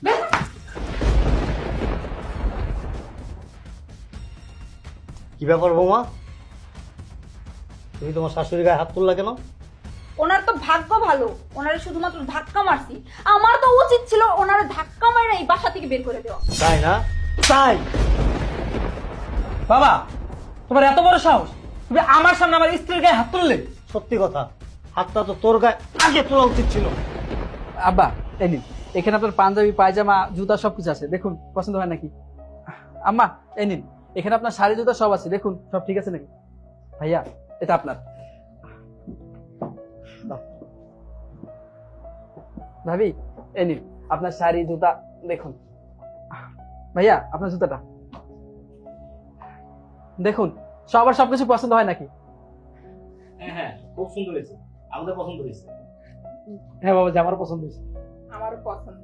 বের হ। কি ব্যাপার বৌমা, তুমি তোমার শাশুড়ি গায়ে হাত তুললা কেন? ওনার তো ভাগ্য ভালো, ওনারে শুধুমাত্র ধাক্কা মারছি। আমার তো উচিত ছিল ওনারে ধাক্কা মারা এই বাসা থেকে বের করে দেওয়া। তাই না? তাই বাবা, তোমার এত বড় সাহস, তুমি আমার সামনে আমার স্ত্রীর গায়ে হাত তুললে? সত্যি কথা, হাতটা তো তোর গায়ে আগে তোলা উচিত ছিল। আব্বা, এই নিন, এখানে আপনার পাঞ্জাবি, পায়জামা, জুতা সবকিছু আছে, দেখুন পছন্দ হয় নাকি? আম্মা, এই নিন, এখানে আপনার শাড়ি জুতা সব আছে, দেখুন সব ঠিক আছে নাকি? ভাইয়া, এটা আপনার। ভাবি, এই নিন আপনার শাড়ি জুতা, দেখুন। ভাইয়া, আপনার জুতাটা দেখুন, সবার সবকিছু পছন্দ হয় নাকি? হ্যাঁ, খুব সুন্দর হয়েছে, আমাদের পছন্দ হয়েছে। হ্যাঁ বাবা, যে আমার পছন্দ হয়েছে। আমারও পছন্দ